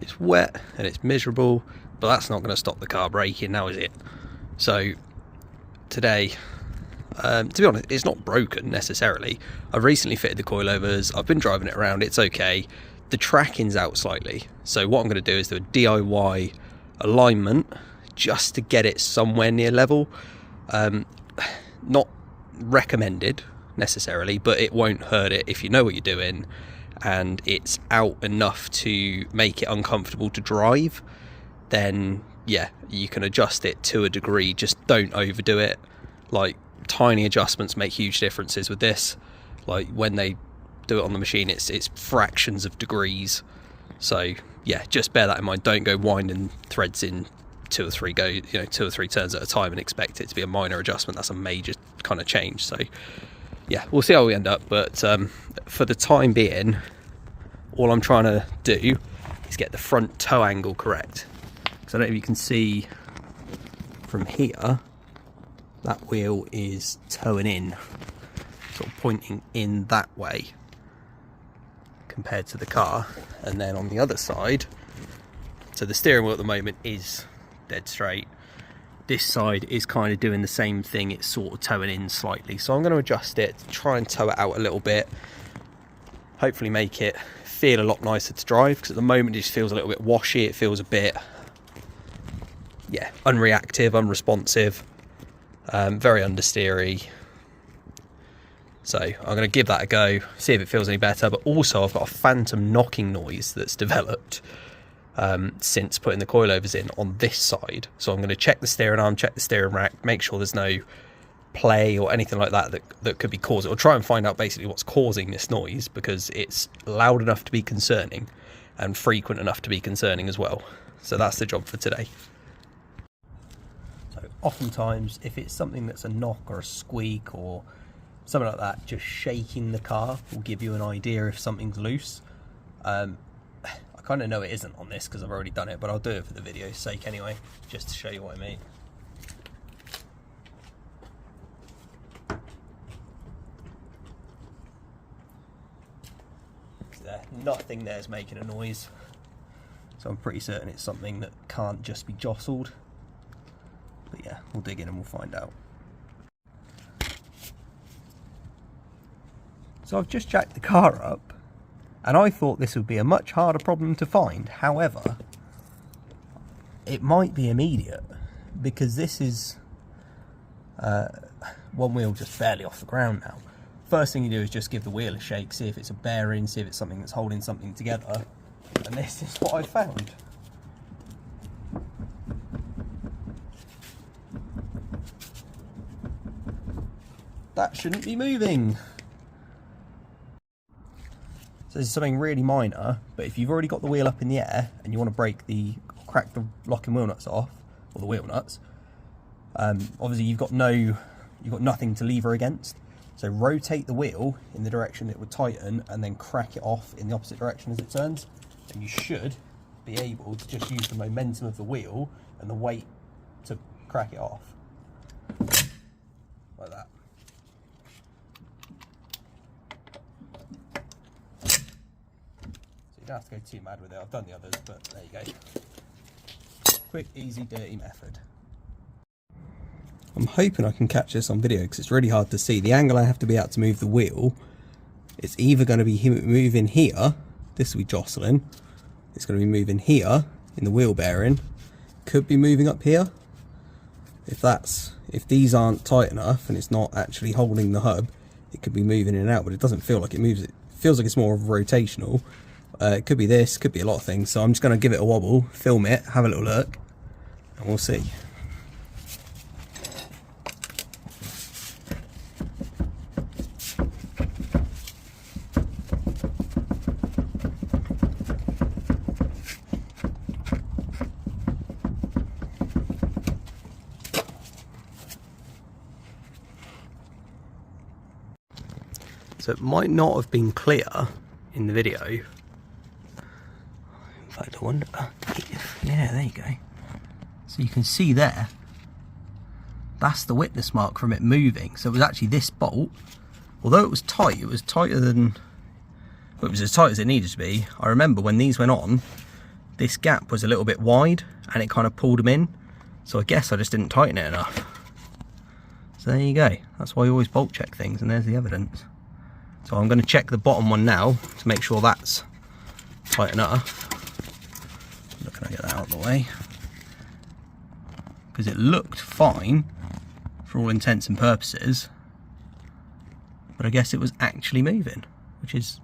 it's wet and it's miserable, but that's not going to stop the car braking now, is it? So today, to be honest, it's not broken necessarily. I've recently fitted the coilovers, I've been driving it around, it's okay. The tracking's out slightly, so what I'm going to do is do a DIY alignment just to get it somewhere near level. Not recommended necessarily, but it won't hurt it if you know what you're doing and it's out enough to make it uncomfortable to drive. Then yeah, you can adjust it to a degree, just don't overdo it. Like, tiny adjustments make huge differences with this. Like, when they do it on the machine, it's fractions of degrees. So yeah, just bear that in mind. Don't go winding threads in two or three turns at a time and expect it to be a minor adjustment. That's a major kind of change. So yeah, we'll see how we end up, but for the time being, all I'm trying to do is get the front toe angle correct. Because I don't know if you can see from here, that wheel is toeing in, sort of pointing in that way compared to the car. And then on the other side, so the steering wheel at the moment is dead straight. This side is kind of doing the same thing, it's sort of toeing in slightly. So I'm going to adjust it, try and toe it out a little bit, hopefully make it feel a lot nicer to drive, because at the moment it just feels a little bit washy, it feels a bit, yeah, unreactive, unresponsive, very understeery. So I'm going to give that a go, see if it feels any better. But also I've got a phantom knocking noise that's developed since putting the coilovers in on this side. So I'm going to check the steering arm, check the steering rack, make sure there's no play or anything like that could be causing, or try and find out basically what's causing this noise, because it's loud enough to be concerning and frequent enough to be concerning as well. So that's the job for today. So oftentimes if it's something that's a knock or a squeak or something like that, just shaking the car will give you an idea if something's loose. I kind of know it isn't on this because I've already done it, but I'll do it for the video's sake anyway, just to show you what I mean. Nothing there's making a noise, so I'm pretty certain it's something that can't just be jostled. But yeah, we'll dig in and we'll find out. So I've just jacked the car up, and I thought this would be a much harder problem to find. However, it might be immediate, because this is one wheel just barely off the ground now. First thing you do is just give the wheel a shake, see if it's a bearing, see if it's something that's holding something together. And this is what I found. That shouldn't be moving. So this is something really minor, but if you've already got the wheel up in the air and you want to crack the locking wheel nuts off, or the wheel nuts, obviously you've got nothing to lever against. So rotate the wheel in the direction it would tighten and then crack it off in the opposite direction as it turns. And you should be able to just use the momentum of the wheel and the weight to crack it off. Like that. So you don't have to go too mad with it. I've done the others, but there you go. Quick, easy, dirty method. I'm hoping I can catch this on video because it's really hard to see. The angle I have to be at to move the wheel, it's either going to be moving here, this will be jostling, it's going to be moving here in the wheel bearing, could be moving up here. If these aren't tight enough and it's not actually holding the hub, it could be moving in and out, but it doesn't feel like it moves. It feels like it's more of a rotational. It could be this, could be a lot of things. So I'm just going to give it a wobble, film it, have a little look, and we'll see. So it might not have been clear in the video. In fact, I wonder, yeah, there you go. So you can see there, that's the witness mark from it moving. So it was actually this bolt, although it was tight, it was tighter than, well, it was as tight as it needed to be. I remember when these went on, this gap was a little bit wide and it kind of pulled them in. So I guess I just didn't tighten it enough. So there you go. That's why you always bolt check things, and there's the evidence. So I'm going to check the bottom one now to make sure that's tight enough. Look, can I get that out of the way? Because it looked fine for all intents and purposes, but I guess it was actually moving, which is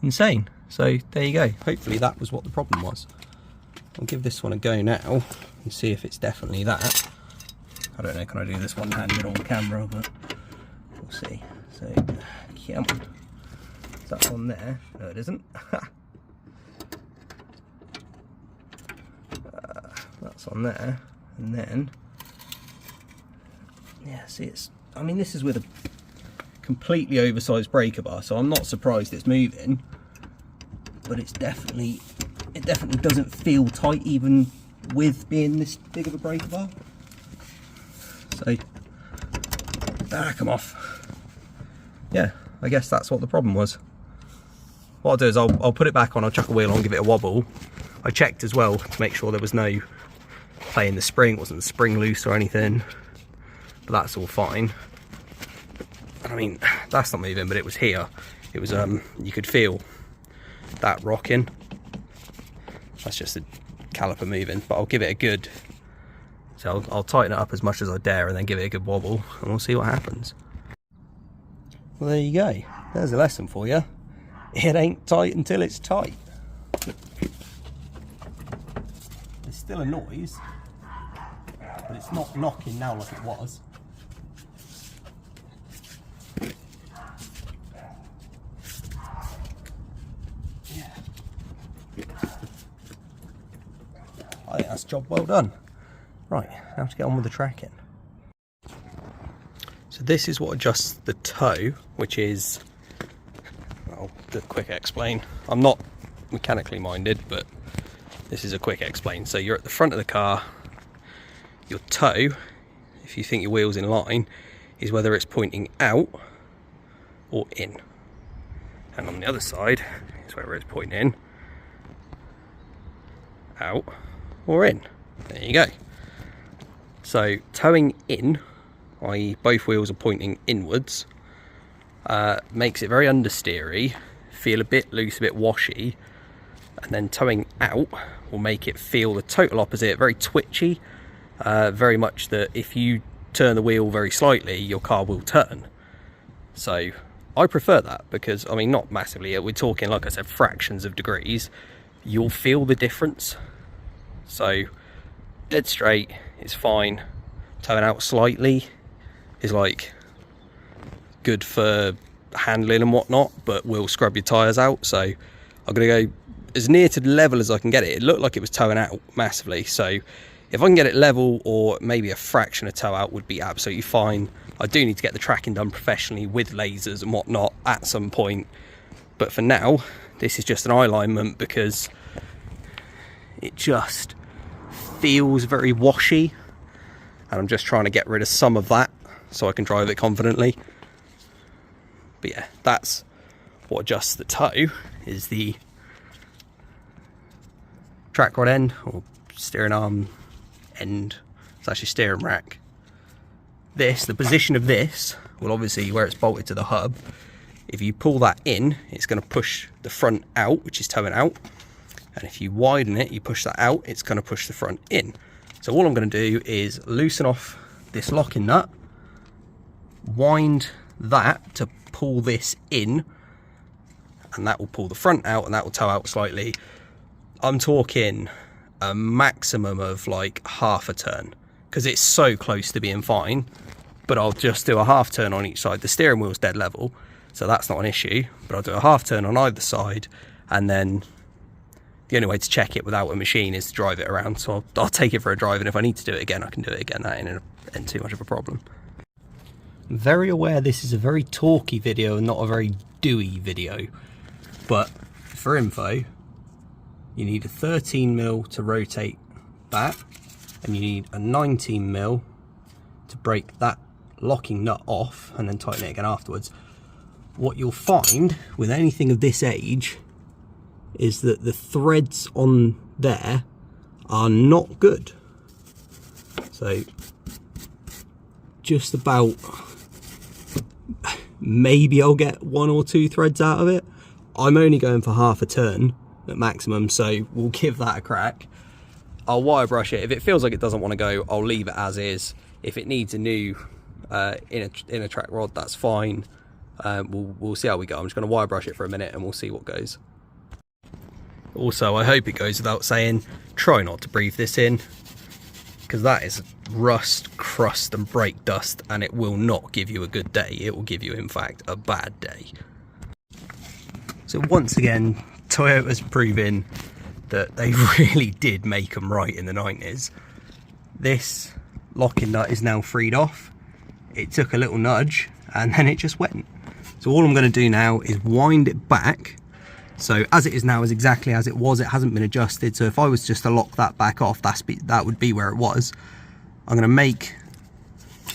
insane. So there you go. Hopefully that was what the problem was. I'll give this one a go now and see if it's definitely that. I don't know, can I do this one-handed on camera, but we'll see. So, come on. Is that on there? No, it isn't. That's on there. And then, yeah, see, it's, I mean, this is with a completely oversized breaker bar, so I'm not surprised it's moving, but it definitely doesn't feel tight even with being this big of a breaker bar. So, come off. Yeah, I guess that's what the problem was. What I'll do is I'll put it back on, I'll chuck a wheel on, give it a wobble. I checked as well to make sure there was no play in the spring, wasn't the spring loose or anything, but that's all fine. I mean, that's not moving, but it was here. It was, you could feel that rocking. That's just the caliper moving, but I'll give it a good, so I'll tighten it up as much as I dare and then give it a good wobble and we'll see what happens. Well, there you go. There's a lesson for you. It ain't tight until it's tight. There's still a noise, but it's not knocking now like it was. Yeah. I think that's a job well done. Right, now to get on with the tracking. So this is what adjusts the toe, which is, I'll do a quick explain. I'm not mechanically minded, but this is a quick explain. So you're at the front of the car, your toe, if you think your wheel's in line, is whether it's pointing out or in. And on the other side is whether it's pointing in, out, or in. There you go. So towing in, i.e. both wheels are pointing inwards, makes it very understeery, feel a bit loose, a bit washy, and then towing out will make it feel the total opposite, very twitchy, very much that if you turn the wheel very slightly, your car will turn. So I prefer that because, I mean, not massively, we're talking, like I said, fractions of degrees, you'll feel the difference. So dead straight is fine, towing out slightly is like good for handling and whatnot, but will scrub your tyres out. So I'm gonna go as near to the level as I can get it. It looked like it was towing out massively, so if I can get it level or maybe a fraction of tow out would be absolutely fine. I do need to get the tracking done professionally with lasers and whatnot at some point, but for now this is just an eye alignment because it just feels very washy, and I'm just trying to get rid of some of that so I can drive it confidently. But yeah, that's what adjusts the toe, is the track rod end, or steering arm end. It's actually steering rack. This, the position of this, will obviously, where it's bolted to the hub, if you pull that in, it's going to push the front out, which is towing out. And if you widen it, you push that out, it's going to push the front in. So all I'm going to do is loosen off this locking nut, wind that to pull this in, and that will pull the front out and that will tow out slightly. I'm talking a maximum of like half a turn because it's so close to being fine, but I'll just do a half turn on each side. The steering wheel's dead level, so that's not an issue, but I'll do a half turn on either side, and then the only way to check it without a machine is to drive it around. So I'll take it for a drive, and if I need to do it again, I can do it again. That ain't too much of a problem. I'm very aware this is a very talky video and not a very doey video, but for info, you need a 13mm to rotate that, and you need a 19mm to break that locking nut off and then tighten it again afterwards. What you'll find with anything of this age is that the threads on there are not good. So just about, maybe I'll get 1 or 2 threads out of it. I'm only going for half a turn at maximum, so we'll give that a crack. I'll wire brush it. If it feels like it doesn't want to go, I'll leave it as is. If it needs a new inner track rod, that's fine. We'll see how we go. I'm just going to wire brush it for a minute and we'll see what goes. Also, I hope it goes without saying, try not to breathe this in, because that is rust, crust and brake dust, and it will not give you a good day. It will give you, in fact, a bad day. So once again, Toyota's proving that they really did make them right in the 90s. This locking nut is now freed off. It took a little nudge and then it just went. So all I'm going to do now is wind it back. So as it is now is exactly as it was. It hasn't been adjusted. So if I was just to lock that back off, that would be where it was. I'm going to make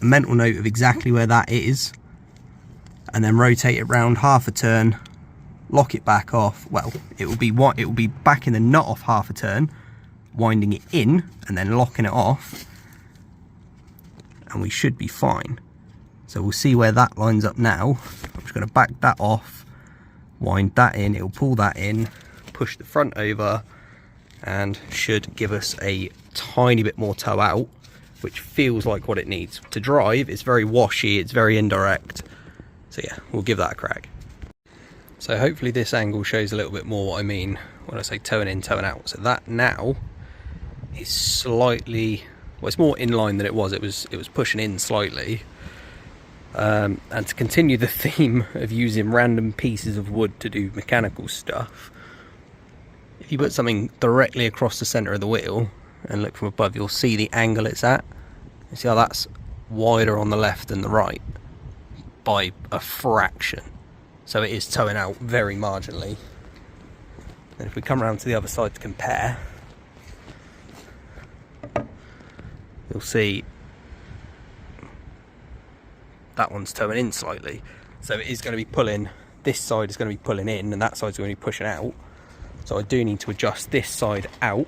a mental note of exactly where that is and then rotate it round half a turn, lock it back off. Well, it will be back in the nut off half a turn, winding it in and then locking it off, and we should be fine. So we'll see where that lines up now. I'm just going to back that off, wind that in, it'll pull that in, push the front over, and should give us a tiny bit more toe out, which feels like what it needs. To drive, it's very washy, it's very indirect. So yeah, we'll give that a crack. So hopefully this angle shows a little bit more what I mean when I say toeing in, toeing out. So that now is slightly, well, it's more in line than it was. It was pushing in slightly. And to continue the theme of using random pieces of wood to do mechanical stuff, if you put something directly across the centre of the wheel and look from above, you'll see the angle it's at. You see how that's wider on the left than the right by a fraction. So it is toeing out very marginally. And if we come around to the other side to compare, you'll see that one's toeing in slightly. So it is going to be pulling, this side is going to be pulling in and that side's going to be pushing out. So I do need to adjust this side out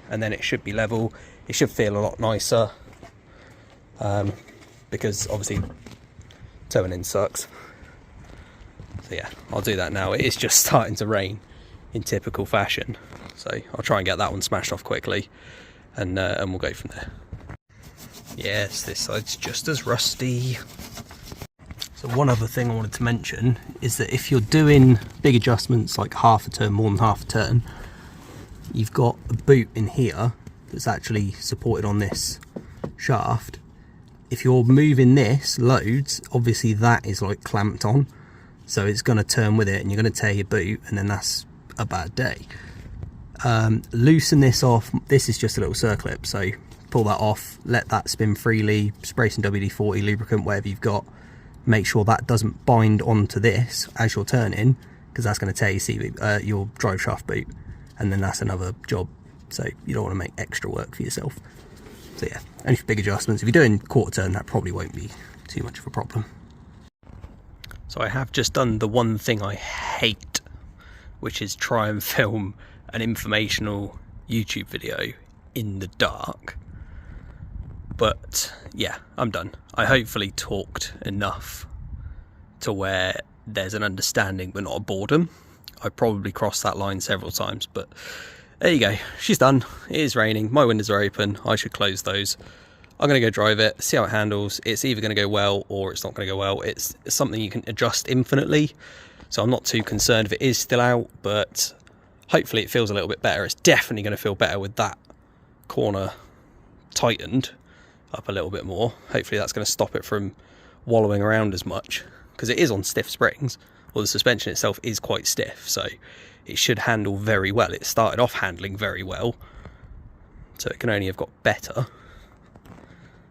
and then it should be level. It should feel a lot nicer, because obviously toeing in sucks. So yeah, I'll do that now. It is just starting to rain in typical fashion, so I'll try and get that one smashed off quickly, and we'll go from there. Yes, this side's just as rusty. So one other thing I wanted to mention is that if you're doing big adjustments like half a turn, more than half a turn, you've got a boot in here that's actually supported on this shaft. If you're moving this loads, obviously that is like clamped on. So it's going to turn with it and you're going to tear your boot, and then that's a bad day. Loosen this off. This is just a little circlip, so pull that off, let that spin freely, spray some WD-40 lubricant, whatever you've got. Make sure that doesn't bind onto this as you're turning, because that's going to tear your CV, your drive shaft boot, and then that's another job. So you don't want to make extra work for yourself. So yeah, only for big adjustments. If you're doing quarter turn, that probably won't be too much of a problem. So I have just done the one thing I hate, which is try and film an informational YouTube video in the dark. But yeah, I'm done. I hopefully talked enough to where there's an understanding but not a boredom. I probably crossed that line several times, but there you go. She's done. It is raining. My windows are open. I should close those. I'm going to go drive it, see how it handles. It's either going to go well or it's not going to go well. It's something you can adjust infinitely, so I'm not too concerned if it is still out, but hopefully it feels a little bit better. It's definitely going to feel better with that corner tightened up a little bit more. Hopefully that's going to stop it from wallowing around as much, because it is on stiff springs. Well, the suspension itself is quite stiff, so it should handle very well. It started off handling very well, so it can only have got better.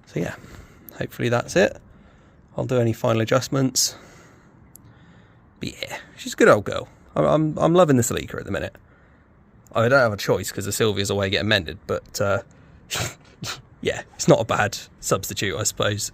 So yeah, hopefully that's it. I'll do any final adjustments. But yeah, she's a good old girl. I'm loving the Celica at the minute. I don't have a choice because the Sylvia's away getting mended, but yeah, it's not a bad substitute, I suppose.